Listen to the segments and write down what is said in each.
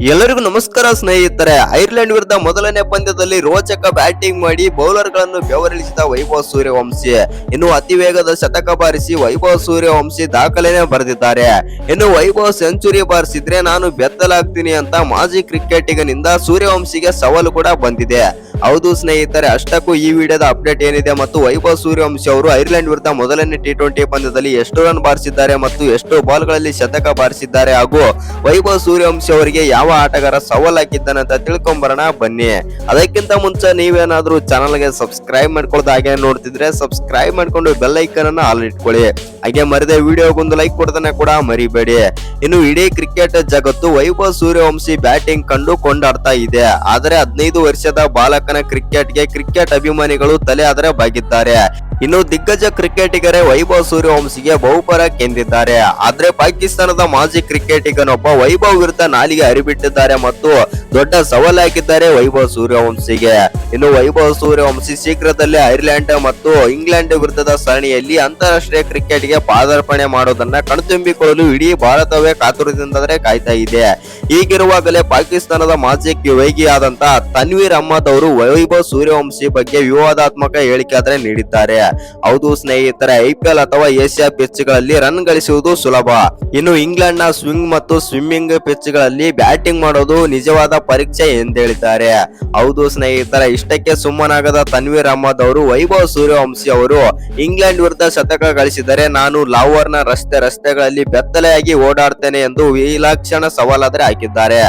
ಎಲ್ಲರಿಗೂ ನಮಸ್ಕಾರ ಸ್ನೇಹಿತರೆ. ಐರ್ಲೆಂಡ್ ವಿರುದ್ಧ ಮೊದಲನೇ ಪಂದ್ಯದಲ್ಲಿ ರೋಚಕ ಬ್ಯಾಟಿಂಗ್ ಮಾಡಿ ಬೌಲರ್ ಗಳನ್ನು ಬೆವರಿಳಿಸಿದ ವೈಭವ್ ಸೂರ್ಯವಂಶಿ ಇನ್ನು ಅತಿ ವೇಗದ ಶತಕ ಬಾರಿಸಿ ವೈಭವ್ ಸೂರ್ಯವಂಶಿ ದಾಖಲೆನೇ ಬರೆದಿದ್ದಾರೆ. ಇನ್ನು ವೈಭವ್ ಸೆಂಚುರಿ ಬಾರಿಸಿದ್ರೆ ನಾನು ಬೆತ್ತಲಾಗ್ತೀನಿ ಅಂತ ಮಾಜಿ ಕ್ರಿಕೆಟಿಗನಿಂದ ಸೂರ್ಯವಂಶಿಗೆ ಸವಾಲು ಕೂಡ ಬಂದಿದೆ. ಹೌದು ಸ್ನೇಹಿತರೆ, ಅಷ್ಟಕ್ಕೂ ಈ ವಿಡಿಯೋದ ಅಪ್ಡೇಟ್ ಏನಿದೆ ಮತ್ತು ವೈಭವ್ ಸೂರ್ಯವಂಶಿ ಅವರು ಐರ್ಲೆಂಡ್ ವಿರುದ್ಧ ಮೊದಲನೇ T20 ಪಂದ್ಯದಲ್ಲಿ ಎಷ್ಟು ರನ್ ಬಾರಿಸಿದ್ದಾರೆ ಮತ್ತು ಎಷ್ಟು ಬಾಲ್ಗಳಲ್ಲಿ ಶತಕ ಬಾರಿಸಿದ್ದಾರೆ ಹಾಗೂ ವೈಭವ್ ಸೂರ್ಯವಂಶಿ ಅವರಿಗೆ ಯಾವ ಆಟಗಾರ ಸವಾಲ್ ಹಾಕಿದ್ದಾನೆ ಅಂತ ತಿಳ್ಕೊಂಬರೋಣ ಬನ್ನಿ. ಅದಕ್ಕಿಂತ ಮುಂಚೆ ನೀವೇನಾದ್ರೂ ಚಾನಲ್ಗೆ ಸಬ್ಸ್ಕ್ರೈಬ್ ಮಾಡ್ಕೊಳ್ಳೋದು ಹಾಗೆ ನೋಡ್ತಿದ್ರೆ ಸಬ್ಸ್ಕ್ರೈಬ್ ಮಾಡ್ಕೊಂಡು ಬೆಲ್ ಐಕನ್ ಅನ್ನ ಆಲ್ ಇಟ್ಕೊಳ್ಳಿ. ಹಾಗೆ ಮರಿದೆ ವಿಡಿಯೋಗೊಂದು ಲೈಕ್ ಕೊಡ್ತಾನೆ ಕೂಡ ಮರಿಬೇಡಿ. ಇನ್ನು ಇಡೀ ಕ್ರಿಕೆಟ್ ಜಗತ್ತು ವೈಭವ್ ಸೂರ್ಯವಂಶಿ ಬ್ಯಾಟಿಂಗ್ ಕಂಡು ಕೊಂಡಾಡ್ತಾ ಇದೆ. ಆದರೆ 15 ವರ್ಷದ ಬಾಲಕನ ಕ್ರಿಕೆಟ್ ಅಭಿಮಾನಿಗಳು ತಲೆ ಆದರೆ ಬಾಗಿದ್ದಾರೆ. ಇನ್ನು ದಿಗ್ಗಜ ಕ್ರಿಕೆಟಿಗರೇ ವೈಭವ್ ಸೂರ್ಯವಂಶಿಗೆ ಬಹುಪರ ಕೆಂದಿದ್ದಾರೆ. ಆದ್ರೆ ಪಾಕಿಸ್ತಾನದ ಮಾಜಿ ಕ್ರಿಕೆಟಿಗನೊಬ್ಬ ವೈಭವ್ ವಿರುದ್ಧ ನಾಲಿಗೆ ಹರಿಬಿಟ್ಟಿದ್ದಾರೆ ಮತ್ತು ದೊಡ್ಡ ಸವಾಲು ಹಾಕಿದ್ದಾರೆ ವೈಭವ್ ಸೂರ್ಯವಂಶಿಗೆ. ಇನ್ನು ವೈಭವ್ ಸೂರ್ಯವಂಶಿ ಶೀಘ್ರದಲ್ಲೇ ಐರ್ಲೆಂಡ್ ಮತ್ತು ಇಂಗ್ಲೆಂಡ್ ವಿರುದ್ಧದ ಸರಣಿಯಲ್ಲಿ ಅಂತಾರಾಷ್ಟ್ರೀಯ ಕ್ರಿಕೆಟ್ಗೆ ಪಾದಾರ್ಪಣೆ ಮಾಡೋದನ್ನ ಕಣ್ತುಂಬಿಕೊಳ್ಳಲು ಇಡೀ ಭಾರತವೇ ಕಾತುರದಿಂದಾದ್ರೆ ಕಾಯ್ತಾ ಇದೆ. ಹೀಗಿರುವಾಗಲೇ ಪಾಕಿಸ್ತಾನದ ಮಾಜಿ ವೇಗಿಯಾದಂತಹ ತನ್ವೀರ್ ಅಹ್ಮದ್ ಅವರು ವೈಭವ್ ಸೂರ್ಯವಂಶಿ ಬಗ್ಗೆ ವಿವಾದಾತ್ಮಕ ಹೇಳಿಕೆ ಆದ್ರೆ ನೀಡಿದ್ದಾರೆ. ಹೌದು ಸ್ನೇಹಿತರೆ, IPL ಅಥವಾ ಏಷ್ಯಾ ಪಿಚ್ಗಳಲ್ಲಿ ರನ್ ಗಳಿಸುವುದು ಸುಲಭ, ಇನ್ನು ಇಂಗ್ಲೆಂಡ್ ನ ಸ್ವಿಂಗ್ ಮತ್ತು ಸ್ವಿಮ್ಮಿಂಗ್ ಪಿಚ್ಗಳಲ್ಲಿ ಬ್ಯಾಟಿಂಗ್ ಮಾಡೋದು ನಿಜವಾದ ಪರೀಕ್ಷೆ ಎಂದೇಳಿದ್ದಾರೆ. ಹೌದು ಸ್ನೇಹಿತರೆ, ಇಷ್ಟಕ್ಕೆ ಸುಮ್ಮನಾಗದ ತನ್ವೀರ್ ಅಹ್ಮದ್ ಅವರು ವೈಭವ್ ಸೂರ್ಯವಂಶಿ ಅವರು ಇಂಗ್ಲೆಂಡ್ ವಿರುದ್ಧ ಶತಕ ಗಳಿಸಿದರೆ ನಾನು ಲಾಹೋರ್ನ ರಸ್ತೆಗಳಲ್ಲಿ ಬೆತ್ತಲೆಯಾಗಿ ಓಡಾಡ್ತೇನೆ ಎಂದು ವಿಲಕ್ಷಣ ಸವಾಲಾದ್ರೆ ಹಾಕಿದ್ದಾರೆ.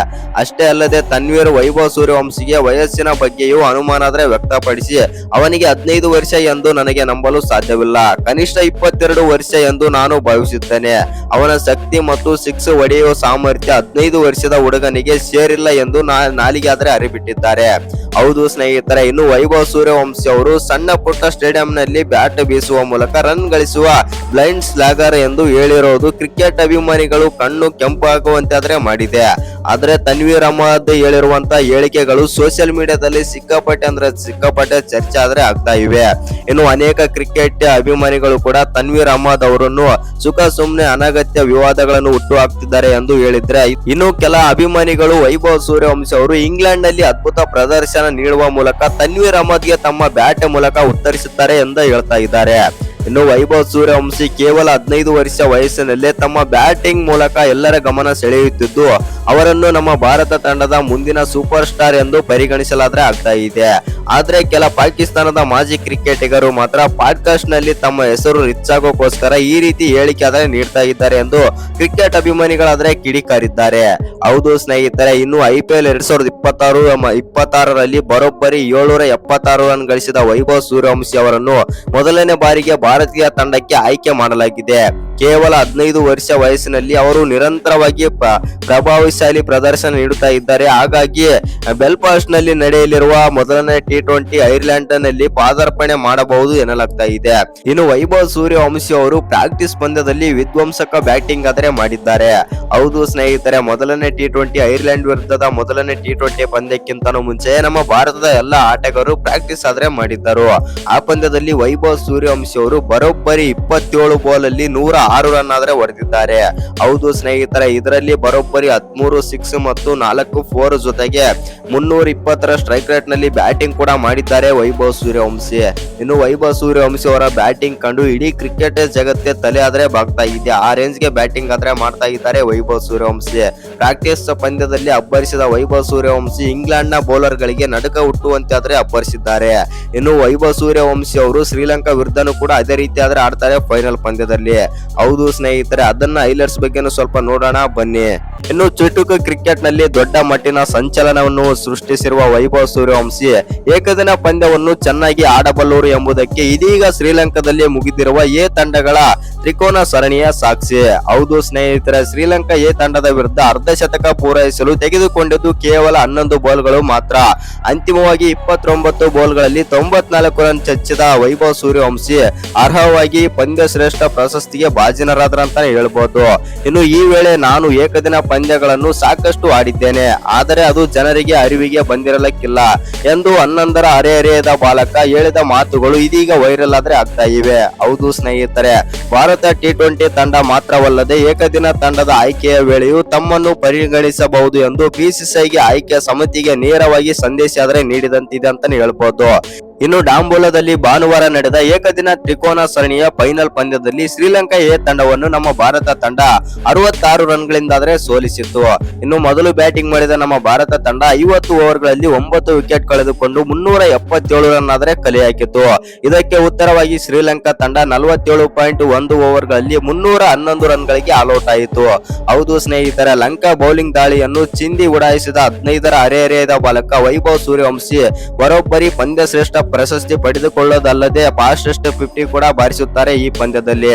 ಅಷ್ಟೇ ಅಲ್ಲದೆ ತನ್ವೀರ್ ವೈಭವ್ ಸೂರ್ಯವಂಶಿಗೆ ವಯಸ್ಸಿನ ಬಗ್ಗೆಯೂ ಅನುಮಾನಾದ್ರೆ ವ್ಯಕ್ತಪಡಿಸಿ ಅವನಿಗೆ 15 ವರ್ಷ ಎಂದು ನನಗೆ ನಂಬಲು ಸಾಧ್ಯವಿಲ್ಲ, ಕನಿಷ್ಠ 22 ವರ್ಷ ಎಂದು ನಾನು ಭಾವಿಸುತ್ತೇನೆ. ಅವನ ಶಕ್ತಿ ಮತ್ತು ಸಿಕ್ಸ್ ಹೊಡೆಯುವ ಸಾಮರ್ಥ್ಯ 15 ವರ್ಷದ ಹುಡುಗನಿಗೆ ಸೇರಿಲ್ಲ ಎಂದು ನಾಲಿಗೆ ಆದ್ರೆ ಹರಿಬಿಟ್ಟಿದ್ದಾರೆ. ಹೌದು ಸ್ನೇಹಿತರೆ, ಇನ್ನು ವೈಭವ್ ಸೂರ್ಯವಂಶಿ ಅವರು ಸಣ್ಣ ಪುಟ್ಟ ಸ್ಟೇಡಿಯಂನಲ್ಲಿ ಬ್ಯಾಟ್ ಬೀಸುವ ಮೂಲಕ ರನ್ ಗಳಿಸುವ ಬ್ಲೈಂಡ್ ಸ್ಲಾಗರ್ ಎಂದು ಹೇಳಿರೋದು ಕ್ರಿಕೆಟ್ ಅಭಿಮಾನಿಗಳು ಕಣ್ಣು ಕೆಂಪಾಗುವಂತೆ ಆದ್ರೆ ಮಾಡಿದೆ. ಆದ್ರೆ ತನ್ವೀರ್ ಅಹ್ಮದ್ ಹೇಳಿರುವಂತ ಹೇಳಿಕೆಗಳು ಸೋಷಿಯಲ್ ಮೀಡಿಯಾದಲ್ಲಿ ಸಿಕ್ಕಾಪಟ್ಟೆ ಚರ್ಚೆ ಆದ್ರೆ ಆಗ್ತಾ ಇವೆ. ಇನ್ನು ಅನೇಕ ಕ್ರಿಕೆಟ್ ಅಭಿಮಾನಿಗಳು ಕೂಡ ತನ್ವೀರ್ ಅಹ್ಮದ್ ಅವರನ್ನು ಸುಖ ಸುಮ್ನೆ ಅನಗತ್ಯ ವಿವಾದಗಳನ್ನು ಹುಟ್ಟು ಹಾಕ್ತಿದ್ದಾರೆ ಎಂದು ಹೇಳಿದ್ರೆ, ಇನ್ನು ಕೆಲ ಅಭಿಮಾನಿಗಳು ವೈಭವ್ ಸೂರ್ಯವಂಶಿ ಅವರು ಇಂಗ್ಲೆಂಡ್ ನಲ್ಲಿ ಅದ್ಭುತ ಪ್ರದರ್ಶನ ನೀಡುವ ಮೂಲಕ ತನ್ವೀರ್ ಅಹ್ಮದ್ಗೆ ತಮ್ಮ ಬ್ಯಾಟ್ ಮೂಲಕ ಉತ್ತರಿಸುತ್ತಾರೆ ಎಂದು ಹೇಳ್ತಾ ಇದ್ದಾರೆ. ಇನ್ನು ವೈಭವ್ ಸೂರ್ಯವಂಶಿ ಕೇವಲ 15 ವರ್ಷ ವಯಸ್ಸಿನಲ್ಲೇ ತಮ್ಮ ಬ್ಯಾಟಿಂಗ್ ಮೂಲಕ ಎಲ್ಲರ ಗಮನ ಸೆಳೆಯುತ್ತಿದ್ದು ಅವರನ್ನು ನಮ್ಮ ಭಾರತ ತಂಡದ ಮುಂದಿನ ಸೂಪರ್ ಸ್ಟಾರ್ ಎಂದು ಪರಿಗಣಿಸಲಾದ್ರೆ ಆಗ್ತಾ ಇದೆ. ಆದ್ರೆ ಕೆಲ ಪಾಕಿಸ್ತಾನದ ಮಾಜಿ ಕ್ರಿಕೆಟಿಗರು ಮಾತ್ರ ಪಾಡ್ಕಾಸ್ಟ್ ನಲ್ಲಿ ತಮ್ಮ ಹೆಸರು ರಿಚ್ ಆಗೋಕೋಸ್ಕರ ಈ ರೀತಿ ಹೇಳಿಕೆ ಆದ್ರೆ ನೀಡ್ತಾ ಇದ್ದಾರೆ ಎಂದು ಕ್ರಿಕೆಟ್ ಅಭಿಮಾನಿಗಳಾದ್ರೆ ಕಿಡಿಕಾರಿದ್ದಾರೆ. ಹೌದು ಸ್ನೇಹಿತರೆ, ಇನ್ನು IPL 2026ರಲ್ಲಿ ಬರೋಬ್ಬರಿ 776 ರನ್ ಗಳಿಸಿದ ವೈಭವ್ ಸೂರ್ಯವಂಶಿ ಅವರನ್ನು ಮೊದಲನೇ ಬಾರಿಗೆ ಭಾರತೀಯ ತಂಡಕ್ಕೆ ಆಯ್ಕೆ ಮಾಡಲಾಗಿದೆ. ಕೇವಲ 15 ವರ್ಷ ವಯಸ್ಸಿನಲ್ಲಿ ಅವರು ನಿರಂತರವಾಗಿ ಪ್ರಭಾವಶಾಲಿ ಪ್ರದರ್ಶನ ನೀಡುತ್ತಾ ಇದ್ದಾರೆ. ಹಾಗಾಗಿ ಬೆಲ್ಫಾಸ್ಟ್ ನಲ್ಲಿ ನಡೆಯಲಿರುವ ಮೊದಲನೇ T20 ಐರ್ಲೆಂಡ್ ನಲ್ಲಿ ಪಾದಾರ್ಪಣೆ ಮಾಡಬಹುದು ಎನ್ನಲಾಗ್ತಾ ಇದೆ. ಇನ್ನು ವೈಭವ್ ಸೂರ್ಯವಂಶಿ ಅವರು ಪ್ರಾಕ್ಟೀಸ್ ಪಂದ್ಯದಲ್ಲಿ ವಿಧ್ವಂಸಕ ಬ್ಯಾಟಿಂಗ್ ಆದ್ರೆ ಮಾಡಿದ್ದಾರೆ. ಹೌದು ಸ್ನೇಹಿತರೆ, ಮೊದಲನೇ T20 ಐರ್ಲೆಂಡ್ ವಿರುದ್ಧದ ಮೊದಲನೇ T20 ಪಂದ್ಯಕ್ಕಿಂತನೂ ಮುಂಚೆ ನಮ್ಮ ಭಾರತದ ಎಲ್ಲ ಆಟಗಾರರು ಪ್ರಾಕ್ಟೀಸ್ ಆದ್ರೆ ಮಾಡಿದ್ದರು. ಆ ಪಂದ್ಯದಲ್ಲಿ ವೈಭವ್ ಸೂರ್ಯವಂಶಿ ಅವರು ಬರೋಬ್ಬರಿ 27 ಬಾಲ್ ಅಲ್ಲಿ 106 ರನ್ ಆದ್ರೆ ಹೊಡೆದಿದ್ದಾರೆ. ಹೌದು ಸ್ನೇಹಿತರೆ, ಇದರಲ್ಲಿ ಬರೋಬ್ಬರಿ 13 ಸಿಕ್ಸ್ ಮತ್ತು 4 4 ಜೊತೆಗೆ 320ರ ಸ್ಟ್ರೈಕ್ ರೇಟ್ ನಲ್ಲಿ ಬ್ಯಾಟಿಂಗ್ ಕೂಡ ಮಾಡಿದ್ದಾರೆ ವೈಭವ್ ಸೂರ್ಯವಂಶಿ. ಇನ್ನು ವೈಭವ್ ಸೂರ್ಯವಂಶಿ ಅವರ ಬ್ಯಾಟಿಂಗ್ ಕಂಡು ಇಡೀ ಕ್ರಿಕೆಟ್ ಜಗತ್ತೇ ತಲೆ ಆದ್ರೆ ಬಾಗ್ತಾ ಇದೆ. ಆ ರೇಂಜ್ ಗೆ ಬ್ಯಾಟಿಂಗ್ ಆದ್ರೆ ಮಾಡ್ತಾ ಇದ್ದಾರೆ ವೈಭವ್ ಸೂರ್ಯವಂಶಿ. ಪ್ರಾಕ್ಟೀಸ್ ಪಂದ್ಯದಲ್ಲಿ ಅಬ್ಬರಿಸಿದ ವೈಭವ್ ಸೂರ್ಯವಂಶಿ ಇಂಗ್ಲೆಂಡ್ ನ ಬೌಲರ್ ಗಳಿಗೆ ನಡುಕ ಹುಟ್ಟುವಂತೆ ಆದ್ರೆ ಅಬ್ಬರಿಸಿದ್ದಾರೆ. ಇನ್ನು ವೈಭವ್ ಸೂರ್ಯವಂಶಿ ಅವರು ಶ್ರೀಲಂಕಾ ವಿರುದ್ಧನೂ ಕೂಡ ಅದೇ ರೀತಿ ಆದ್ರೆ ಆಡ್ತಾರೆ ಫೈನಲ್ ಪಂದ್ಯದಲ್ಲಿ. ಹೌದು ಸ್ನೇಹಿತರೆ, ಅದನ್ನ ಹೈಲೈಟ್ಸ್ ಬಗ್ಗೆ ಸ್ವಲ್ಪ ನೋಡೋಣ ಬನ್ನಿ. ಇನ್ನು ಚುಟುಕು ಕ್ರಿಕೆಟ್ ನಲ್ಲಿ ದೊಡ್ಡ ಮಟ್ಟಿನ ಸಂಚಲನವನ್ನು ಸೃಷ್ಟಿಸಿರುವ ವೈಭವ್ ಸೂರ್ಯವಂಶಿ ಏಕದಿನ ಪಂದ್ಯವನ್ನು ಚೆನ್ನಾಗಿ ಆಡಬಲ್ಲರು ಎಂಬುದಕ್ಕೆ ಇದೀಗ ಶ್ರೀಲಂಕಾದಲ್ಲಿ ಮುಗಿದಿರುವ ಎ ತಂಡಗಳ ತ್ರಿಕೋನ ಸರಣಿಯ ಸಾಕ್ಷಿ. ಹೌದು ಸ್ನೇಹಿತರೆ, ಶ್ರೀಲಂಕಾ ಎ ತಂಡದ ವಿರುದ್ಧ ಅರ್ಧ ಶತಕ ಪೂರೈಸಲು ತೆಗೆದುಕೊಂಡಿದ್ದು ಕೇವಲ 11 ಬಾಲ್ಗಳು ಮಾತ್ರ. ಅಂತಿಮವಾಗಿ 29 ಬಾಲ್ಗಳಲ್ಲಿ 94 ರನ್ ಚಚ್ಚಿದ ವೈಭವ್ ಸೂರ್ಯವಂಶಿ ಅರ್ಹವಾಗಿ ಪಂದ್ಯ ಶ್ರೇಷ್ಠ ಪ್ರಶಸ್ತಿಗೆ ಭಾಜನರಾದ್ರಂತ ಹೇಳ್ಬೋದು. ಇನ್ನು ಈ ವೇಳೆ ನಾನು ಏಕದಿನ ಪಂದ್ಯಗಳನ್ನು ಸಾಕಷ್ಟು ಆಡಿದ್ದೇನೆ, ಆದರೆ ಅದು ಜನರಿಗೆ ಅರಿವಿಗೆ ಬಂದಿರಲಿಕ್ಕಿಲ್ಲ ಎಂದು 11ರ ಹರೆಹರೆಯದ ಬಾಲಕ ಹೇಳಿದ ಮಾತುಗಳು ಇದೀಗ ವೈರಲ್ ಆದ್ರೆ ಆಗ್ತಾ ಇವೆ. ಹೌದು ಸ್ನೇಹಿತರೆ, ಭಾರತ T20 ತಂಡ ಮಾತ್ರವಲ್ಲದೆ ಏಕದಿನ ತಂಡದ ಆಯ್ಕೆಯ ವೇಳೆಯೂ ತಮ್ಮನ್ನು ಪರಿಗಣಿಸಬಹುದು ಎಂದು ಬಿಸಿಸಿಐಗೆ ಆಯ್ಕೆ ಸಮಿತಿಗೆ ನೇರವಾಗಿ ಸಂದೇಶ ನೀಡಿದಂತಿದೆ ಅಂತಾನೆ ಹೇಳ್ಬೋದು. ಇನ್ನು ಡಾಂಬೋಲಾದಲ್ಲಿ ಭಾನುವಾರ ನಡೆದ ಏಕದಿನ ತ್ರಿಕೋನ ಸರಣಿಯ ಫೈನಲ್ ಪಂದ್ಯದಲ್ಲಿ ಶ್ರೀಲಂಕಾ ಎ ತಂಡವನ್ನು ನಮ್ಮ ಭಾರತ ತಂಡ 66 ರನ್ಗಳಿಂದಾದರೆ ಸೋಲಿಸಿತ್ತು. ಇನ್ನು ಮೊದಲು ಬ್ಯಾಟಿಂಗ್ ಮಾಡಿದ ನಮ್ಮ ಭಾರತ ತಂಡ 50 ಓವರ್ಗಳಲ್ಲಿ 9 ವಿಕೆಟ್ ಕಳೆದುಕೊಂಡು 377 ರನ್ ಆದರೆ ಕಲೆ ಹಾಕಿತ್ತು. ಇದಕ್ಕೆ ಉತ್ತರವಾಗಿ ಶ್ರೀಲಂಕಾ ತಂಡ 47.1 ಓವರ್ಗಳಲ್ಲಿ 311 ರನ್ಗಳಿಗೆ ಆಲ್ಔಟ್ ಆಯಿತು. ಹೌದು ಸ್ನೇಹಿತರೆ, ಲಂಕಾ ಬೌಲಿಂಗ್ ದಾಳಿಯನ್ನು ಚಿಂದಿ ಉಡಾಯಿಸಿದ 15ರ ಹರೆಹರೆಯದ ಬಾಲಕ ವೈಭವ್ ಸೂರ್ಯವಂಶಿ ಬರೋಬ್ಬರಿ ಪಂದ್ಯ ಶ್ರೇಷ್ಠ ಪ್ರಶಸ್ತಿ ಪಡೆದುಕೊಳ್ಳೋದಲ್ಲದೆ ಫಾಸ್ಟೆಸ್ಟ್ 50 ಕೂಡ ಬಾರಿಸುತ್ತಾರೆ ಈ ಪಂದ್ಯದಲ್ಲಿ.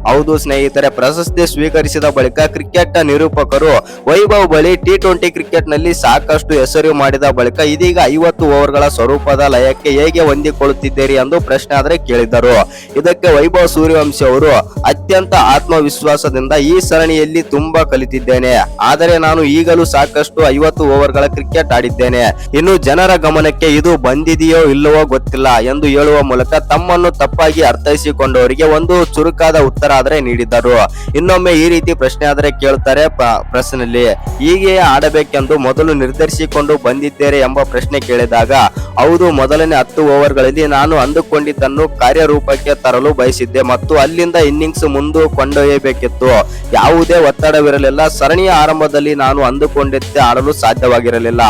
ಹೌದು ಸ್ನೇಹಿತರೆ, ಪ್ರಶಸ್ತಿ ಸ್ವೀಕರಿಸಿದ ಬಳಿಕ ಕ್ರಿಕೆಟ್ ನಿರೂಪಕರು ವೈಭವ್ ಬಳಿ T20 ಕ್ರಿಕೆಟ್ ನಲ್ಲಿ ಸಾಕಷ್ಟು ಹೆಸರು ಮಾಡಿದ ಬಳಿಕ ಇದೀಗ 50 ಓವರ್ಗಳ ಸ್ವರೂಪದ ಲಯಕ್ಕೆ ಹೇಗೆ ಹೊಂದಿಕೊಳ್ಳುತ್ತಿದ್ದೀರಿ ಎಂದು ಪ್ರಶ್ನೆ ಕೇಳಿದರು. ಇದಕ್ಕೆ ವೈಭವ್ ಸೂರ್ಯವಂಶಿ ಅವರು ಅತ್ಯಂತ ಆತ್ಮವಿಶ್ವಾಸದಿಂದ ಈ ಸರಣಿಯಲ್ಲಿ ತುಂಬಾ ಕಲಿತಿದ್ದೇನೆ, ಆದರೆ ನಾನು ಈಗಲೂ ಸಾಕಷ್ಟು 50 ಓವರ್ಗಳ ಕ್ರಿಕೆಟ್ ಆಡಿದ್ದೇನೆ, ಇನ್ನು ಜನರ ಗಮನಕ್ಕೆ ಇದು ಬಂದಿದೆಯೋ ಇಲ್ಲವೋ ಗೊತ್ತಿಲ್ಲ ಎಂದು ಹೇಳುವ ಮೂಲಕ ತಮ್ಮನ್ನು ತಪ್ಪಾಗಿ ಅರ್ಥೈಸಿಕೊಂಡವರಿಗೆ ಒಂದು ಚುರುಕಾದ ಉತ್ತರ ನೀಡಿದರು. ಇನ್ನೊಮ್ಮೆ ಈ ರೀತಿ ಪ್ರಶ್ನೆ ಕೇಳುತ್ತಾರೆ ಪ್ರಶ್ನೆಯಲ್ಲಿ ಹೀಗೆ ಆಡಬೇಕೆಂದು ಮೊದಲು ನಿರ್ಧರಿಸಿಕೊಂಡು ಬಂದಿದ್ದೇನೆ ಎಂಬ ಪ್ರಶ್ನೆ ಕೇಳಿದಾಗ ಹೌದು, ಮೊದಲನೇ 10 ಓವರ್ಗಳಲ್ಲಿ ನಾನು ಅಂದುಕೊಂಡಿದ್ದನ್ನು ಕಾರ್ಯರೂಪಕ್ಕೆ ತರಲು ಬಯಸಿದ್ದೆ ಮತ್ತು ಅಲ್ಲಿಂದ ಇನ್ನಿಂಗ್ಸ್ ಮುಂದೆ ಕೊಂಡೊಯ್ಯಬೇಕಿತ್ತು. ಯಾವುದೇ ಒತ್ತಡವಿರಲಿಲ್ಲ. ಸರಣಿಯ ಆರಂಭದಲ್ಲಿ ನಾನು ಅಂದುಕೊಂಡಿದ್ದೆ ಆಡಲು ಸಾಧ್ಯವಾಗಿರಲಿಲ್ಲ,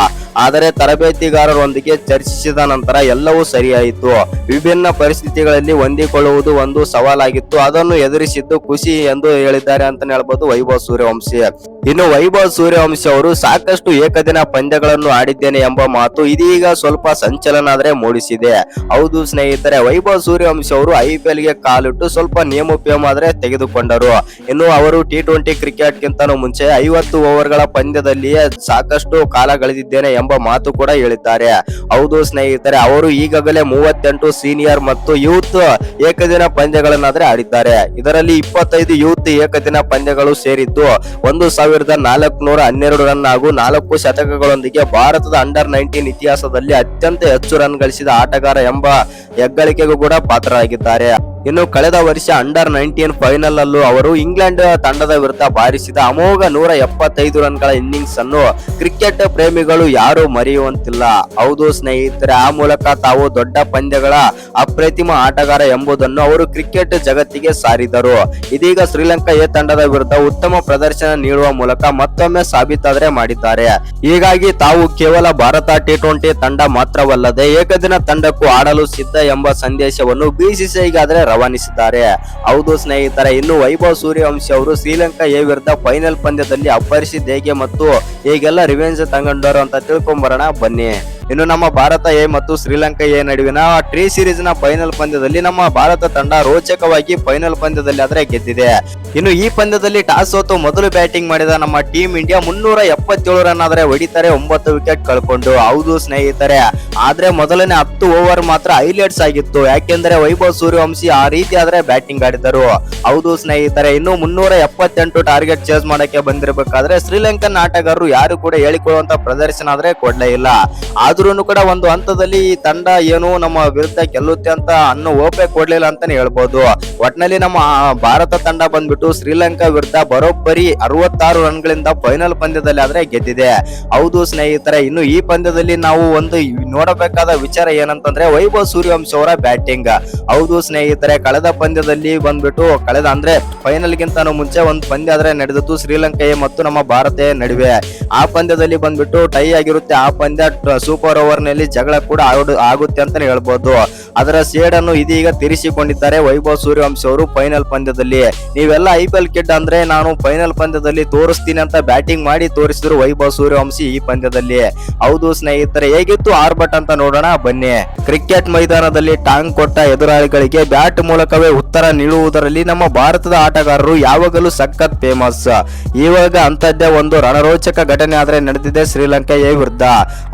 ಆದರೆ ತರಬೇತಿಗಾರರೊಂದಿಗೆ ಚರ್ಚಿಸಿದ ನಂತರ ಎಲ್ಲವೂ ಸರಿಯಾಯಿತು. ವಿಭಿನ್ನ ಪರಿಸ್ಥಿತಿಗಳಲ್ಲಿ ಹೊಂದಿಕೊಳ್ಳುವುದು ಒಂದು ಸವಾಲಾಗಿತ್ತು, ಅದನ್ನು ಎದುರಿಸಿದ್ದು ಖುಷಿ ಎಂದು ಹೇಳಿದ್ದಾರೆ ಅಂತ ಹೇಳ್ಬೋದು ವೈಭವ್ ಸೂರ್ಯವಂಶಿ. ಇನ್ನು ವೈಭವ್ ಸೂರ್ಯವಂಶಿ ಅವರು ಸಾಕಷ್ಟು ಏಕದಿನ ಪಂದ್ಯಗಳನ್ನು ಆಡಿದ್ದೇನೆ ಎಂಬ ಮಾತು ಇದೀಗ ಸ್ವಲ್ಪ ಸಂಚಲನ ಮೂಡಿಸಿದೆ. ಹೌದು ಸ್ನೇಹಿತರೆ, ವೈಭವ್ ಸೂರ್ಯವಂಶಿ ಅವರು IPL ಗೆ ಕಾಲಿಟ್ಟು ಸ್ವಲ್ಪ ನೇಮೋಪೇಮ ತೆಗೆದುಕೊಂಡರು. ಇನ್ನು ಅವರು T20 ಕ್ರಿಕೆಟ್ ಗಿಂತ ಮುಂಚೆ 50 ಓವರ್ಗಳ ಪಂದ್ಯದಲ್ಲಿಯೇ ಸಾಕಷ್ಟು ಕಾಲ ಕಳೆದಿದ್ದೇನೆ ಎಂಬ ಮಾತು ಕೂಡ ಹೇಳಿದ್ದಾರೆ. ಹೌದು ಸ್ನೇಹಿತರೆ, ಅವರು ಈಗಾಗಲೇ 38 ಸೀನಿಯರ್ ಮತ್ತು ಯೂತ್ ಏಕದಿನ ಪಂದ್ಯಗಳನ್ನಾದ್ರೆ ಆಡಿದ್ದಾರೆ. ಇದರಲ್ಲಿ 25 ಯೂತ್ ಏಕದಿನ ಪಂದ್ಯಗಳು ಸೇರಿದ್ದು 1412 ರನ್ ಹಾಗೂ 4 ಶತಕಗಳೊಂದಿಗೆ ಭಾರತದ ಅಂಡರ್-19 ಇತಿಹಾಸದಲ್ಲಿ ಅತ್ಯಂತ ಹೆಚ್ಚು ರನ್ ಗಳಿಸಿದ ಆಟಗಾರ ಎಂಬ ಹೆಗ್ಗಳಿಕೆಗೂ ಕೂಡ ಪಾತ್ರರಾಗಿದ್ದಾರೆ. ಇನ್ನು ಕಳೆದ ವರ್ಷ ಅಂಡರ್-19 ಫೈನಲ್ ಅಲ್ಲೂ ಅವರು ಇಂಗ್ಲೆಂಡ್ ತಂಡದ ವಿರುದ್ಧ ಬಾರಿಸಿದ ಅಮೋಘ 175 ರನ್ಗಳ ಇನ್ನಿಂಗ್ಸ್ ಅನ್ನು ಕ್ರಿಕೆಟ್ ಪ್ರೇಮಿಗಳು ಯಾರು ಮರೆಯುವಂತಿಲ್ಲ. ಹೌದು ಸ್ನೇಹಿತರೆ, ಆ ಮೂಲಕ ತಾವು ದೊಡ್ಡ ಪಂದ್ಯಗಳ ಅಪ್ರತಿಮ ಆಟಗಾರ ಎಂಬುದನ್ನು ಅವರು ಕ್ರಿಕೆಟ್ ಜಗತ್ತಿಗೆ ಸಾರಿದರು. ಇದೀಗ ಶ್ರೀಲಂಕಾ ಎ ತಂಡದ ವಿರುದ್ಧ ಉತ್ತಮ ಪ್ರದರ್ಶನ ನೀಡುವ ಮೂಲಕ ಮತ್ತೊಮ್ಮೆ ಸಾಬೀತಾದ್ರೆ ಮಾಡಿದ್ದಾರೆ. ಹೀಗಾಗಿ ತಾವು ಕೇವಲ ಭಾರತ T20 ತಂಡ ಮಾತ್ರವಲ್ಲದೆ ಏಕದಿನ ತಂಡಕ್ಕೂ ಆಡಲು ಸಿದ್ಧ ಎಂಬ ಸಂದೇಶವನ್ನು ಬಿಸಿಸಿಐಗಾದ್ರೆ ರವಾನಿಸಿದ್ದಾರೆ. ಹೌದು ಸ್ನೇಹಿತರೆ, ಇನ್ನು ವೈಭವ್ ಸೂರ್ಯವಂಶಿ ಅವರು ಶ್ರೀಲಂಕಾ ಎ ವಿರುದ್ಧ ಫೈನಲ್ ಪಂದ್ಯದಲ್ಲಿ ಅಪ್ಪರಿಸಿದ ಹೇಗೆ ಮತ್ತು ಹೇಗೆಲ್ಲ ರಿವೆಂಜ್ ತಗೊಂಡರು ಅಂತ ತಿಳ್ಕೊಂಬರೋಣ ಬನ್ನಿ. ಇನ್ನು ನಮ್ಮ ಭಾರತ ಎ ಮತ್ತು ಶ್ರೀಲಂಕಾ ಎ ನಡುವಿನ ಟ್ರೀ ಸೀರೀಸ್ ನ ಫೈನಲ್ ಪಂದ್ಯದಲ್ಲಿ ನಮ್ಮ ಭಾರತ ತಂಡ ರೋಚಕವಾಗಿ ಫೈನಲ್ ಪಂದ್ಯದಲ್ಲಿ ಗೆದ್ದಿದೆ. ಇನ್ನು ಈ ಪಂದ್ಯದಲ್ಲಿ ಟಾಸ್ ಸೋತು ಮೊದಲು ಬ್ಯಾಟಿಂಗ್ ಮಾಡಿದ ನಮ್ಮ ಟೀಮ್ ಇಂಡಿಯಾ 377 ರನ್ ಹೊಡಿತಾರೆ, 9 ವಿಕೆಟ್ ಕಳ್ಕೊಂಡು. ಹೌದು ಸ್ನೇಹಿತರೆ, ಆದ್ರೆ ಮೊದಲನೇ 10 ಓವರ್ ಮಾತ್ರ ಹೈಲೈಟ್ಸ್ ಆಗಿತ್ತು, ಯಾಕೆಂದ್ರೆ ವೈಭವ್ ಸೂರ್ಯವಂಶಿ ಆ ರೀತಿ ಬ್ಯಾಟಿಂಗ್ ಆಡಿದರು. ಹೌದು ಸ್ನೇಹಿತರೆ, ಇನ್ನು 378 ಟಾರ್ಗೆಟ್ ಚೇಸ್ ಮಾಡಕ್ಕೆ ಬಂದಿರಬೇಕಾದ್ರೆ ಶ್ರೀಲಂಕನ್ ಆಟಗಾರರು ಯಾರು ಕೂಡ ಹೇಳಿಕೊಳ್ಳುವಂತ ಪ್ರದರ್ಶನ ಕೊಡ್ಲೇ ಇಲ್ಲ. ಆದ್ರೂ ಕೂಡ ಒಂದು ಹಂತದಲ್ಲಿ ಈ ತಂಡ ಏನು ನಮ್ಮ ವಿರುದ್ಧ ಗೆಲ್ಲುತ್ತೆ ಅಂತ ಅನ್ನೋ ಓಪೆ ಕೊಡ್ಲಿಲ್ಲ ಅಂತಾನೆ ಹೇಳ್ಬೋದು. ಒಟ್ನಲ್ಲಿ ನಮ್ಮ ಭಾರತ ತಂಡ ಬಂದ್ಬಿಟ್ಟು ಶ್ರೀಲಂಕಾ ವಿರುದ್ಧ ಬರೋಬ್ಬರಿ 66 ರನ್ಗಳಿಂದ ಫೈನಲ್ ಪಂದ್ಯದಲ್ಲಿ ಗೆದ್ದಿದೆ. ಹೌದು ಸ್ನೇಹಿತರೆ, ಇನ್ನು ಈ ಪಂದ್ಯದಲ್ಲಿ ನಾವು ಒಂದು ನೋಡಬೇಕಾದ ವಿಚಾರ ಏನಂತಂದ್ರೆ ವೈಭವ್ ಸೂರ್ಯವಂಶಿ ಅವರ ಬ್ಯಾಟಿಂಗ್. ಹೌದು ಸ್ನೇಹಿತರೆ, ಕಳೆದ ಪಂದ್ಯದಲ್ಲಿ ಬಂದ್ಬಿಟ್ಟು ಅಂದ್ರೆ ಫೈನಲ್ ಗಿಂತ ಮುಂಚೆ ಒಂದು ಪಂದ್ಯ ನಡೆದಿತ್ತು ಶ್ರೀಲಂಕಾ ಮತ್ತು ನಮ್ಮ ಭಾರತ ನಡುವೆ. ಆ ಪಂದ್ಯದಲ್ಲಿ ಬಂದ್ಬಿಟ್ಟು ಟೈ ಆಗಿರುತ್ತೆ. ಆ ಪಂದ್ಯ ಸೂಪರ್ ಓವರ್ ನಲ್ಲಿ ಜಗಳ ಕೂಡ ಆಗುತ್ತೆ ಅಂತಾನೆ ಹೇಳ್ಬೋದು. ಅದರ ಸೇಡ್ ಅನ್ನು ಇದೀಗ ತೀರಿಸಿಕೊಂಡಿದ್ದಾರೆ ವೈಭವ್ ಸೂರ್ಯವಂಶಿ ಅವರು ಫೈನಲ್ ಪಂದ್ಯದಲ್ಲಿ. ನೀವೆಲ್ಲ IPL ಕಿಡ್ ಅಂದ್ರೆ ನಾನು ಫೈನಲ್ ಪಂದ್ಯದಲ್ಲಿ ತೋರಿಸ್ತೀನಿ ಅಂತ ಬ್ಯಾಟಿಂಗ್ ಮಾಡಿ ತೋರಿಸಿದ್ರು ವೈಭವ್ ಸೂರ್ಯವಂಶಿ ಈ ಪಂದ್ಯದಲ್ಲಿ. ಹೌದು ಸ್ನೇಹಿತರೆ, ಹೇಗಿತ್ತು ಆರ್ಭಟ ಅಂತ ನೋಡೋಣ ಬನ್ನಿ. ಕ್ರಿಕೆಟ್ ಮೈದಾನದಲ್ಲಿ ಟಾಂಗ್ ಕೊಟ್ಟ ಎದುರಾಳಿಗಳಿಗೆ ಬ್ಯಾಟ್ ಮೂಲಕವೇ ಉತ್ತರ ನೀಡುವುದರಲ್ಲಿ ನಮ್ಮ ಭಾರತದ ಆಟಗಾರರು ಯಾವಾಗಲೂ ಸಖತ್ ಫೇಮಸ್. ಇವಾಗ ಅಂತದ್ದೇ ಒಂದು ರಣರೋಚಕ ಘಟನೆ ನಡೆದಿದೆ ಶ್ರೀಲಂಕಾ ಎ ವಿರುದ್ಧ.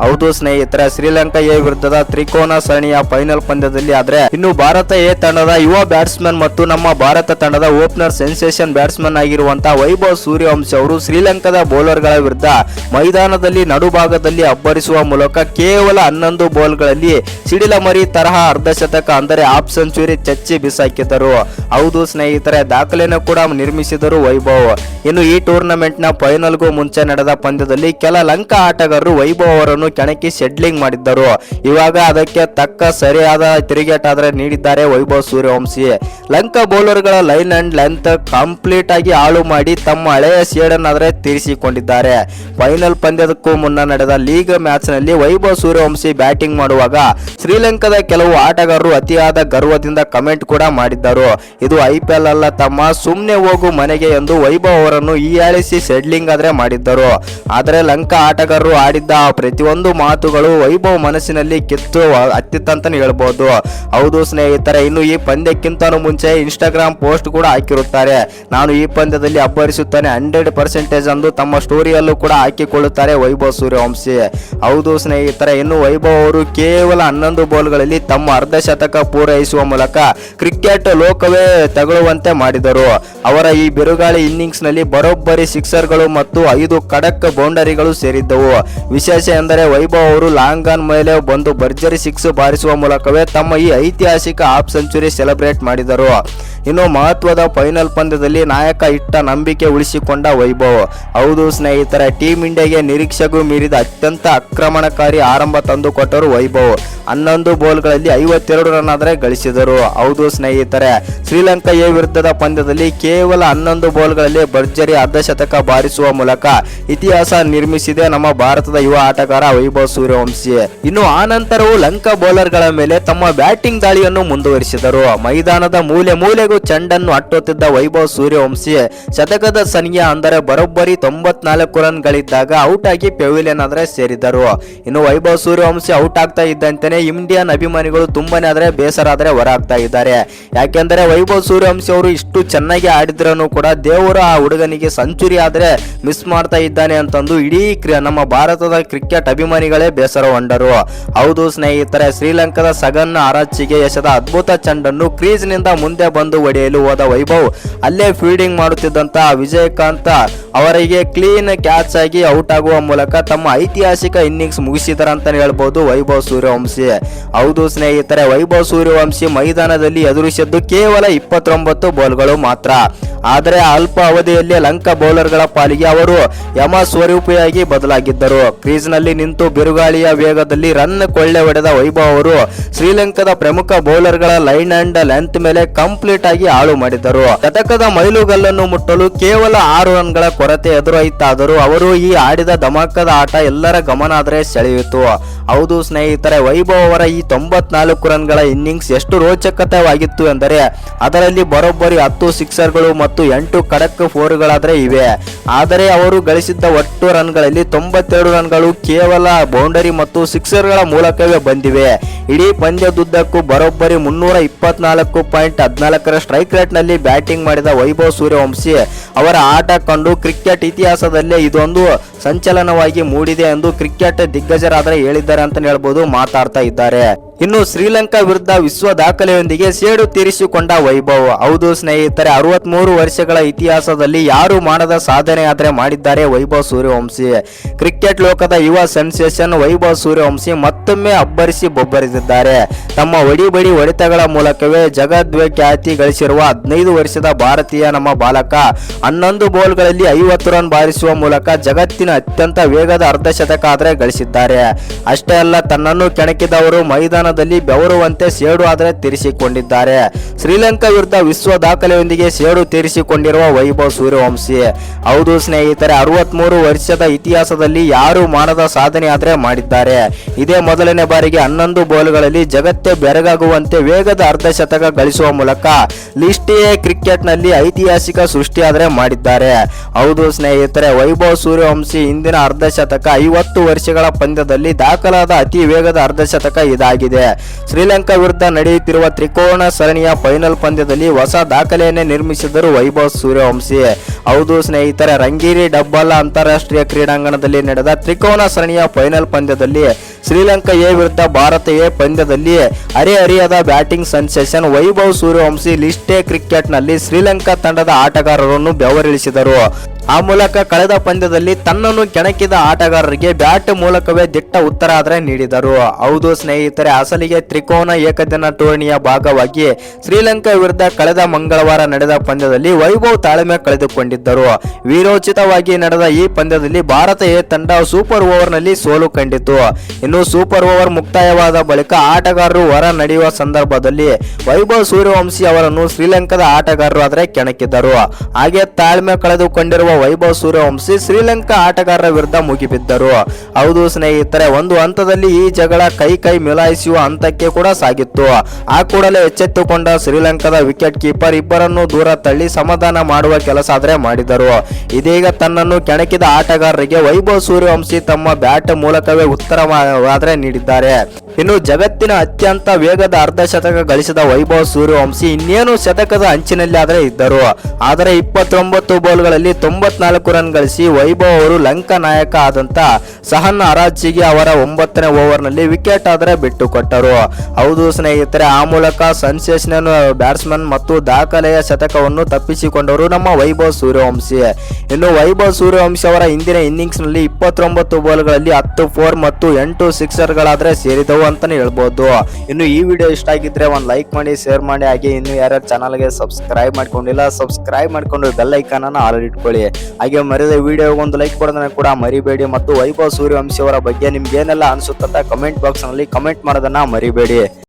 ಹೌದು ಸ್ನೇಹಿತರೆ, ಸ್ನೇಹಿತರೆ ಶ್ರೀಲಂಕಾ ಎ ವಿರುದ್ಧದ ತ್ರಿಕೋನ ಸರಣಿಯ ಫೈನಲ್ ಪಂದ್ಯದಲ್ಲಿ ಆದ್ರೆ ಇನ್ನು ಭಾರತ ಎ ತಂಡದ ಯುವ ಬ್ಯಾಟ್ಸ್ಮನ್ ಮತ್ತು ನಮ್ಮ ಭಾರತ ತಂಡದ ಓಪನರ್ ಸೆನ್ಸೇಷನ್ ಬ್ಯಾಟ್ಸ್ಮನ್ ಆಗಿರುವಂತಹ ವೈಭವ್ ಸೂರ್ಯವಂಶಿ ಅವರು ಶ್ರೀಲಂಕಾದ ಬೌಲರ್ಗಳ ವಿರುದ್ಧ ಮೈದಾನದಲ್ಲಿ ನಡುಭಾಗದಲ್ಲಿ ಅಬ್ಬರಿಸುವ ಮೂಲಕ ಕೇವಲ 11 ಬಾಲ್ಗಳಲ್ಲಿ ಸಿಡಿಲ ಮರಿ ತರಹ ಅರ್ಧಶತಕ ಅಂದರೆ ಹಾಫ್ ಸೆಂಚುರಿ ಚಚ್ಚಿ ಬಿಸಾಕಿದರು. ಹೌದು ಸ್ನೇಹಿತರೆ, ದಾಖಲೆಯನ್ನು ಕೂಡ ನಿರ್ಮಿಸಿದರು ವೈಭವ್. ಇನ್ನು ಈ ಟೂರ್ನಮೆಂಟ್ ನ ಫೈನಲ್ಗೂ ಮುಂಚೆ ನಡೆದ ಪಂದ್ಯದಲ್ಲಿ ಕೆಲ ಲಂಕಾ ಆಟಗಾರರು ವೈಭವ್ ಅವರನ್ನು ಕೆಣಕಿ ಶೆಡ್ಲಿಂಗ್ ಮಾಡಿದ್ದರು. ಇವಾಗ ಅದಕ್ಕೆ ತಕ್ಕ ಸರಿಯಾದ ತಿರುಗೇಟಾದ್ರೆ ನೀಡಿದ್ದಾರೆ ವೈಭವ್ ಸೂರ್ಯವಂಶಿ. ಲಂಕಾ ಬೌಲರ್ಗಳ ಲೈನ್ ಅಂಡ್ ಲೆಂತ್ ಕಂಪ್ಲೀಟ್ ಆಗಿ ಹಾಳು ಮಾಡಿ ತಮ್ಮ ಹಳೆಯ ಸೇಡನ್ನಾದ್ರೆ ತೀರಿಸಿಕೊಂಡಿದ್ದಾರೆ. ಫೈನಲ್ ಪಂದ್ಯಕ್ಕೂ ಮುನ್ನ ನಡೆದ ಲೀಗ್ ಮ್ಯಾಚ್ ನಲ್ಲಿ ವೈಭವ್ ಸೂರ್ಯವಂಶಿ ಬ್ಯಾಟಿಂಗ್ ಮಾಡುವಾಗ ಶ್ರೀಲಂಕಾದ ಕೆಲವು ಆಟಗಾರರು ಅತಿಯಾದ ಗರ್ವದಿಂದ ಕಮೆಂಟ್ ಕೂಡ ಮಾಡಿದ್ದರು. ಇದು IPL ಅಲ್ಲ ತಮ್ಮ, ಸುಮ್ನೆ ಹೋಗು ಮನೆಗೆ ಎಂದು ವೈಭವ್ ಅವರನ್ನು ಹೀಯಾಳಿಸಿ ಸೆಡ್ಲಿಂಗ್ ಆದ್ರೆ ಮಾಡಿದ್ದರು. ಆದರೆ ಲಂಕಾ ಆಟಗಾರರು ಆಡಿದ್ದ ಆ ಪ್ರತಿಯೊಂದು ಮಾತುಗಳು ವೈಭವ್ ಮನಸ್ಸಿನಲ್ಲಿ ಕಿತ್ತು ಹತ್ತಿತ್ತಂತಾನೆ ಹೇಳ್ಬೋದು. ಹೌದು ಸ್ನೇಹಿತರೆ, ಇನ್ನು ಈ ಪಂದ್ಯಕ್ಕಿಂತ ಮುಂಚೆ ಇನ್ಸ್ಟಾಗ್ರಾಮ್ ಪೋಸ್ಟ್ ಕೂಡ ಹಾಕಿರುತ್ತಾರೆ. ನಾನು ಈ ಪಂದ್ಯದಲ್ಲಿ ಅಬ್ಬರಿಸುತ್ತಾನೆ 100% ಎಂದು ತಮ್ಮ ಸ್ಟೋರಿಯಲ್ಲೂ ಕೂಡ ಹಾಕಿಕೊಳ್ಳುತ್ತಾರೆ ವೈಭವ್ ಸೂರ್ಯವಂಶಿ. ಹೌದು ಸ್ನೇಹಿತರೆ, ಇನ್ನು ವೈಭವ್ ಅವರು ಕೇವಲ 11 ಬಾಲ್ಗಳಲ್ಲಿ ತಮ್ಮ ಅರ್ಧಶತಕ ಪೂರೈಸುವ ಮೂಲಕ ಕ್ರಿಕೆಟ್ ಲೋಕವೇ ತಗೊಳ್ಳುವಂತೆ ಮಾಡಿದರು. ಅವರ ಈ ಬಿರುಗಾಳಿ ಇನ್ನಿಂಗ್ಸ್ ನಲ್ಲಿ ಬರೋಬ್ಬರಿ ಸಿಕ್ಸರ್ಗಳು ಮತ್ತು 5 ಖಡಕ್ ಬೌಂಡರಿಗಳು ಸೇರಿದ್ದವು. ವಿಶೇಷ ಎಂದರೆ ವೈಭವ್ ಅವರು ಲಾಂಗ್ ಆನ್ ಮೇಲೆ ಬಂದು ಭರ್ಜರಿ ಸಿಕ್ಸ್ ಬಾರಿಸುವ ಮೂಲಕವೇ ತಮ್ಮ ಈ ಐತಿಹಾಸಿಕ ಹಾಫ್ ಸೆಂಚುರಿ ಸೆಲೆಬ್ರೇಟ್ ಮಾಡಿದರು. ಇನ್ನು ಮಹತ್ವದ ಫೈನಲ್ ಪಂದ್ಯದಲ್ಲಿ ನಾಯಕ ಇಟ್ಟ ನಂಬಿಕೆ ಉಳಿಸಿಕೊಂಡ ವೈಭವ್. ಹೌದು ಸ್ನೇಹಿತರೆ, ಟೀಮ್ ಇಂಡಿಯಾಗೆ ನಿರೀಕ್ಷೆಗೂ ಮೀರಿದ ಅತ್ಯಂತ ಆಕ್ರಮಣಕಾರಿ ಆರಂಭ ತಂದುಕೊಟ್ಟರು ವೈಭವ್. 11 ಬಾಲ್ಗಳಲ್ಲಿ 52 ರನ್ ಆದರೆ ಗಳಿಸಿದರು. ಹೌದು ಸ್ನೇಹಿತರೆ, ಶ್ರೀಲಂಕಾ ಎ ವಿರುದ್ಧದ ಪಂದ್ಯದಲ್ಲಿ ಕೇವಲ 11 ಬಾಲ್ಗಳಲ್ಲಿ ಭರ್ಜರಿ ಅರ್ಧಶತಕ ಬಾರಿಸುವ ಮೂಲಕ ಇತಿಹಾಸ ನಿರ್ಮಿಸಿದೆ ನಮ್ಮ ಭಾರತದ ಯುವ ಆಟಗಾರ ವೈಭವ್ ಸೂರ್ಯವಂಶಿ. ಇನ್ನು ಆನಂತರವೂ ಲಂಕಾ ಬೌಲರ್ಗಳ ಮೇಲೆ ತಮ್ಮ ಬ್ಯಾಟಿಂಗ್ ದಾಳಿಯನ್ನು ಮುಂದುವರಿಸಿದರು. ಮೈದಾನದ ಮೂಲೆಗೂ ಚೆಂಡನ್ನು ಅಟ್ಟುತ್ತಿದ್ದ ವೈಭವ್ ಸೂರ್ಯವಂಶಿ ಶತಕದ ಸನಿಯ ಅಂದರೆ ಬರೋಬ್ಬರಿ 94 ರನ್ಗಳಿದ್ದಾಗ ಔಟ್ ಆಗಿ ಪೆವಿಲಿಯನ್ ಆದ್ರೆ ಸೇರಿದರು. ಇನ್ನು ವೈಭವ್ ಸೂರ್ಯವಂಶಿ ಔಟ್ ಆಗ್ತಾ ಇದ್ದಂತೆಯೇ ಇಂಡಿಯನ್ ಅಭಿಮಾನಿಗಳು ತುಂಬಾನೇ ಆದ್ರೆ ಬೇಸರ ಆದ್ರೆ ಹೊರಹಾಗ್ತಾ ಇದ್ದಾರೆ. ಯಾಕೆಂದರೆ ವೈಭವ್ ಸೂರ್ಯವಂಶಿ ಅವರು ಇಷ್ಟು ಚೆನ್ನಾಗಿ ಆಡಿದ್ರೂ ಕೂಡ ದೇವರು ಆ ಹುಡುಗನಿಗೆ ಸೆಂಚುರಿ ಆದ್ರೆ ಮಿಸ್ ಮಾಡ್ತಾ ಇದ್ದಾನೆ ಅಂತಂದು ಇಡೀ ನಮ್ಮ ಭಾರತದ ಕ್ರಿಕೆಟ್ ಅಭಿಮಾನಿಗಳೇ ಬೇಸರಗೊಂಡರು. ಹೌದು ಸ್ನೇಹಿತರೆ, ಶ್ರೀಲಂಕಾದ ಸಗನ್ ಆರಾಚಿಗೆ ಎಸೆದ ಅದ್ಭುತ ಚೆಂಡನ್ನು ಕ್ರೀಸ್ ನಿಂದ ಮುಂದೆ ಬಂದು ಹೊಡೆಯಲು ಹೋದ ವೈಭವ್ ಅಲ್ಲೇ ಫೀಲ್ಡಿಂಗ್ ಮಾಡುತ್ತಿದ್ದಂತಹ ವಿಜಯಕಾಂತ್ ಅವರಿಗೆ ಕ್ಲೀನ್ ಕ್ಯಾಚ್ ಆಗಿ ಔಟ್ ಆಗುವ ಮೂಲಕ ತಮ್ಮ ಐತಿಹಾಸಿಕ ಇನ್ನಿಂಗ್ಸ್ ಮುಗಿಸಿದರಂತಾನೆ ಹೇಳ್ಬೋದು ವೈಭವ್ ಸೂರ್ಯವಂಶಿ. ಹೌದು ಸ್ನೇಹಿತರೆ, ವೈಭವ್ ಸೂರ್ಯವಂಶಿ ಮೈದಾನದಲ್ಲಿ ಎದುರಿಸಿದ್ದು ಕೇವಲ 29 ಬಾಲ್ಗಳು ಮಾತ್ರ. ಆದರೆ ಅಲ್ಪ ಅವಧಿಯಲ್ಲಿ ಲಂಕಾ ಬೌಲರ್ಗಳ ಪಾಲಿಗೆ ಅವರು ಯಮ ಸ್ವರೂಪಿಯಾಗಿ ಬದಲಾಗಿದ್ದರು. ಕ್ರೀಸ್ನಲ್ಲಿ ನಿಂತು ಬಿರುಗಾಳಿಯ ವೇಗದಲ್ಲಿ ರನ್ ಕೊಳ್ಳೆ ಹೊಡೆದ ವೈಭವ್ ಅವರು ಶ್ರೀಲಂಕಾದ ಪ್ರಮುಖ ಬೌಲರ್ಗಳ ಲೈನ್ ಅಂಡ್ ಲೆಂತ್ ಮೇಲೆ ಕಂಪ್ಲೀಟ್ ಆಗಿ ಹಾಳು ಮಾಡಿದರು. ಶತಕದ ಮೈಲುಗಲ್ಲನ್ನು ಮುಟ್ಟಲು ಕೇವಲ 6 ರನ್ಗಳ ಕೊರತೆ ಎದುರಾಯಿತಾದರೂ ಅವರು ಈ ಆಡಿದ ಧಮಾಕದ ಆಟ ಎಲ್ಲರ ಗಮನ ಆದರೆ ಸೆಳೆಯಿತು. ಹೌದು ಸ್ನೇಹಿತರೆ, ವೈಭವ್ ಅವರ ಈ 94 ರನ್ಗಳ ಇನ್ನಿಂಗ್ಸ್ ಎಷ್ಟು ರೋಚಕತೆವಾಗಿತ್ತು ಎಂದರೆ ಅದರಲ್ಲಿ ಬರೋಬ್ಬರಿ 10 ಸಿಕ್ಸರ್ಗಳು ಮತ್ತು 8 ಖಡಕ್ ಫೋರ್ಗಳಾದ್ರೆ ಇವೆ. ಆದರೆ ಅವರು ಗಳಿಸಿದ್ದ ಒಟ್ಟು ರನ್ಗಳಲ್ಲಿ 92 ರನ್ಗಳು ಕೇವಲ ಬೌಂಡರಿ ಮತ್ತು ಸಿಕ್ಸರ್ಗಳ ಮೂಲಕವೇ ಬಂದಿವೆ. ಇಡೀ ಪಂದ್ಯದುದ್ದಕ್ಕೂ ಬರೋಬ್ಬರಿ 324.14 ಸ್ಟ್ರೈಕ್ ರೇಟ್ ನಲ್ಲಿ ಬ್ಯಾಟಿಂಗ್ ಮಾಡಿದ ವೈಭವ್ ಸೂರ್ಯವಂಶಿ ಅವರ ಆಟ ಕಂಡು ಕ್ರಿಕೆಟ್ ಇತಿಹಾಸದಲ್ಲೇ ಇದೊಂದು ಸಂಚಲನವಾಗಿ ಮೂಡಿದೆ ಎಂದು ಕ್ರಿಕೆಟ್ ದಿಗ್ಗಜರಾದ್ರೆ ಹೇಳಿದ್ದಾರೆ ಅಂತ ಹೇಳ್ಬೋದು, ಮಾತಾಡ್ತಾ ಇದ್ದಾರೆ. ಇನ್ನು ಶ್ರೀಲಂಕಾ ವಿರುದ್ಧ ವಿಶ್ವ ದಾಖಲೆಯೊಂದಿಗೆ ಸೇಡು ತೀರಿಸಿಕೊಂಡ ವೈಭವ್. ಹೌದು ಸ್ನೇಹಿತರೆ, 63 ವರ್ಷಗಳ ಇತಿಹಾಸದಲ್ಲಿ ಯಾರು ಮಾಡದ ಸಾಧನೆ ಆದ್ರೆ ಮಾಡಿದ್ದಾರೆ ವೈಭವ್ ಸೂರ್ಯವಂಶಿ. ಕ್ರಿಕೆಟ್ ಲೋಕದ ಯುವ ಸೆನ್ಸೇಷನ್ ವೈಭವ್ ಸೂರ್ಯವಂಶಿ ಮತ್ತೊಮ್ಮೆ ಅಬ್ಬರಿಸಿ ಬೊಬ್ಬರಿಸಿದ್ದಾರೆ. ತಮ್ಮ ಹೊಡಿಬಡಿ ಹೊಡೆತಗಳ ಮೂಲಕವೇ ಜಗದ್ವಿಖ್ಯಾತಿ ಗಳಿಸಿರುವ 15 ವರ್ಷದ ಭಾರತೀಯ ನಮ್ಮ ಬಾಲಕ 11 ಬಾಲ್ಗಳಲ್ಲಿ 50 ರನ್ ಬಾರಿಸುವ ಮೂಲಕ ಜಗತ್ತಿನ ಅತ್ಯಂತ ವೇಗದ ಅರ್ಧಶತಕ ಆದ್ರೆ ಗಳಿಸಿದ್ದಾರೆ. ಅಷ್ಟೇ ಅಲ್ಲ, ತನ್ನನ್ನು ಕೆಣಕಿದವರು ಮೈದಾನದಲ್ಲಿ ಬೆವರುವಂತೆ ಸೇಡು ಆದ್ರೆ ತೀರಿಸಿಕೊಂಡಿದ್ದಾರೆ. ಶ್ರೀಲಂಕಾ ವಿರುದ್ಧ ವಿಶ್ವ ದಾಖಲೆಯೊಂದಿಗೆ ಸೇಡು ತೀರಿಸಿಕೊಂಡಿರುವ ವೈಭವ್ ಸೂರ್ಯವಂಶಿ. ಹೌದು ಸ್ನೇಹಿತರೆ, 63 ವರ್ಷದ ಇತಿಹಾಸದಲ್ಲಿ ಯಾರು ಮಾಡದ ಸಾಧನೆ ಆದ್ರೆ ಮಾಡಿದ್ದಾರೆ. ಇದೇ ಮೊದಲನೇ ಬಾರಿಗೆ 11 ಬಾಲ್ಗಳಲ್ಲಿ ಜಗತ್ತೇ ಬೆರಗಾಗುವಂತೆ ವೇಗದ ಅರ್ಧಶತಕ ಗಳಿಸುವ ಮೂಲಕ ಲಿಸ್ಟ್ ಎ ಕ್ರಿಕೆಟ್ ನಲ್ಲಿ ಐತಿಹಾಸಿಕ ಸೃಷ್ಟಿ ಆದ್ರೆ ಮಾಡಿದ್ದಾರೆ. ಹೌದು ಸ್ನೇಹಿತರೆ, ವೈಭವ್ ಸೂರ್ಯವಂಶಿ ಇಂದಿನ ಅರ್ಧಶತಕ 50 ವರ್ಷಗಳ ಪಂದ್ಯದಲ್ಲಿ ದಾಖಲಾದ ಅತಿ ವೇಗದ ಅರ್ಧಶತಕ ಇದಾಗಿದೆ. ಶ್ರೀಲಂಕಾ ವಿರುದ್ಧ ನಡೆಯುತ್ತಿರುವ ತ್ರಿಕೋನ ಸರಣಿಯ ಫೈನಲ್ ಪಂದ್ಯದಲ್ಲಿ ಹೊಸ ದಾಖಲೆಯನ್ನೇ ನಿರ್ಮಿಸಿದರು ವೈಭವ್ ಸೂರ್ಯವಂಶಿ. ಹೌದು ಸ್ನೇಹಿತರೆ, ರಂಗೀರಿ ಡಬ್ಬಾಲ ಅಂತಾರಾಷ್ಟ್ರೀಯ ಕ್ರೀಡಾಂಗಣದಲ್ಲಿ ನಡೆದ ತ್ರಿಕೋನ ಸರಣಿಯ ಫೈನಲ್ ಪಂದ್ಯದಲ್ಲಿ ಶ್ರೀಲಂಕಾ ಎ ವಿರುದ್ಧ ಭಾರತ ಎ ಪಂದ್ಯದಲ್ಲಿ ಹರಿಹರಿಯದ batting sensation Vaibhav Suryavanshi list A ಕ್ರಿಕೆಟ್ನಲ್ಲಿ ಶ್ರೀಲಂಕಾ ತಂಡದ ಆಟಗಾರರನ್ನು ಬೆವರಿಳಿಸಿದರು. ಆ ಮೂಲಕ ಕಳೆದ ಪಂದ್ಯದಲ್ಲಿ ತನ್ನನ್ನು ಕೆಣಕಿದ ಆಟಗಾರರಿಗೆ ಬ್ಯಾಟ್ ಮೂಲಕವೇ ದಿಟ್ಟ ಉತ್ತರ ನೀಡಿದರು. ಹೌದು ಸ್ನೇಹಿತರೆ, ಅಸಲಿಗೆ ತ್ರಿಕೋನ ಏಕದಿನ ಟೂರ್ನಿಯ ಭಾಗವಾಗಿ ಶ್ರೀಲಂಕಾ ವಿರುದ್ಧ ಕಳೆದ ಮಂಗಳವಾರ ನಡೆದ ಪಂದ್ಯದಲ್ಲಿ ವೈಭವ್ ತಾಳ್ಮೆ ಕಳೆದುಕೊಂಡಿದ್ದರು. ವೀರೋಚಿತವಾಗಿ ನಡೆದ ಈ ಪಂದ್ಯದಲ್ಲಿ ಭಾರತ ಎ ತಂಡ ಸೂಪರ್ ಓವರ್ನಲ್ಲಿ ಸೋಲು ಕಂಡಿತು. ಇನ್ನು ಸೂಪರ್ ಓವರ್ ಮುಕ್ತಾಯವಾದ ಬಳಿಕ ಆಟಗಾರರು ಹೊರ ನಡೆಯುವ ಸಂದರ್ಭದಲ್ಲಿ ವೈಭವ್ ಸೂರ್ಯವಂಶಿ ಅವರನ್ನು ಶ್ರೀಲಂಕಾದ ಆಟಗಾರರು ಕೆಣಕಿದ್ದರು. ಹಾಗೆ ತಾಳ್ಮೆ ಕಳೆದುಕೊಂಡಿರುವ ವೈಭವ್ ಸೂರ್ಯವಂಶಿ ಶ್ರೀಲಂಕಾ ಆಟಗಾರರ ವಿರುದ್ಧ ಮುಗಿಬಿದ್ದರು. ಹೌದು ಸ್ನೇಹಿತರೆ, ಒಂದು ಹಂತದಲ್ಲಿ ಈ ಜಗಳ ಕೈ ಮಿಲಾಯಿಸುವ ಹಂತಕ್ಕೆ ಕೂಡ ಸಾಗಿತ್ತು. ಆ ಕೂಡಲೇ ಎಚ್ಚೆತ್ತುಕೊಂಡ ಶ್ರೀಲಂಕಾದ ವಿಕೆಟ್ ಕೀಪರ್ ಇಬ್ಬರನ್ನು ದೂರ ತಳ್ಳಿ ಸಮಾಧಾನ ಮಾಡುವ ಕೆಲಸ ಮಾಡಿದರು. ಇದೀಗ ತನ್ನನ್ನು ಕೆಣಕಿದ ಆಟಗಾರರಿಗೆ ವೈಭವ್ ಸೂರ್ಯವಂಶಿ ತಮ್ಮ ಬ್ಯಾಟ್ ಮೂಲಕವೇ ಉತ್ತರ ನೀಡಿದ್ದಾರೆ. ಇನ್ನು ಜಗತ್ತಿನ ಅತ್ಯಂತ ವೇಗದ ಅರ್ಧಶತಕ ಗಳಿಸಿದ ವೈಭವ್ ಸೂರ್ಯವಂಶಿ ಇನ್ನೇನು ಶತಕದ ಅಂಚಿನಲ್ಲಿ ಇದ್ದರು. ಆದರೆ 29 ಬಾಲ್ಗಳಲ್ಲಿ 94 ರನ್ ಗಳಿಸಿ ವೈಭವ್ ಅವರು ಲಂಕಾ ನಾಯಕ ಆದಂತ ಸಹನ್ ಅರಾಜಿಗೆ ಅವರ 9ನೇ ಓವರ್ನಲ್ಲಿ ವಿಕೆಟ್ ಬಿಟ್ಟುಕೊಟ್ಟರು. ಹೌದು ಸ್ನೇಹಿತರೆ, ಆ ಮೂಲಕ ಸೆನ್ಸೇಷನಲ್ ಬ್ಯಾಟ್ಸ್ಮನ್ ಮತ್ತು ದಾಖಲೆಯ ಶತಕವನ್ನು ತಪ್ಪಿಸಿಕೊಂಡವರು ನಮ್ಮ ವೈಭವ್ ಸೂರ್ಯವಂಶಿ. ಇನ್ನು ವೈಭವ್ ಸೂರ್ಯವಂಶಿ ಅವರ ಹಿಂದಿನ ಇನ್ನಿಂಗ್ಸ್ ನಲ್ಲಿ 29 ಬಾಲ್ಗಳಲ್ಲಿ 10 4 ಮತ್ತು 8 ಸಿಕ್ಸರ್ಗಳಾದ್ರೆ ಸೇರಿದವು ಅಂತಾನೆ ಹೇಳ್ಬೋದು. ಇನ್ನು ಈ ವಿಡಿಯೋ ಇಷ್ಟ ಆಗಿದ್ರೆ ಒಂದು ಲೈಕ್ ಮಾಡಿ, ಶೇರ್ ಮಾಡಿ, ಹಾಗೆ ಇನ್ನು ಯಾರ್ಯಾರು ಚಾನಲ್ಗೆ ಸಬ್ಸ್ಕ್ರೈಬ್ ಮಾಡ್ಕೊಂಡಿಲ್ಲ ಸಬ್ಸ್ಕ್ರೈಬ್ ಮಾಡ್ಕೊಂಡು ಬೆಲ್ ಐಕಾನ್ ಅನ್ನು ಆಲ್ ಇಟ್ಕೊಳ್ಳಿ. ಹಾಗೆ ಮರಿದ ವಿಡಿಯೋಗೆ ಒಂದು ಲೈಕ್ ಕೊಡೋದನ್ನ ಕೂಡ ಮರಿಬೇಡಿ. ಮತ್ತು ವೈಭವ್ ಸೂರ್ಯವಂಶಿ ಅವರ ಬಗ್ಗೆ ನಿಮ್ಗೆ ಏನೆಲ್ಲ ಅನ್ಸುತ್ತ ಕಮೆಂಟ್ ಬಾಕ್ಸ್ ನಲ್ಲಿ ಕಮೆಂಟ್ ಮಾಡೋದನ್ನ ಮರಿಬೇಡಿ.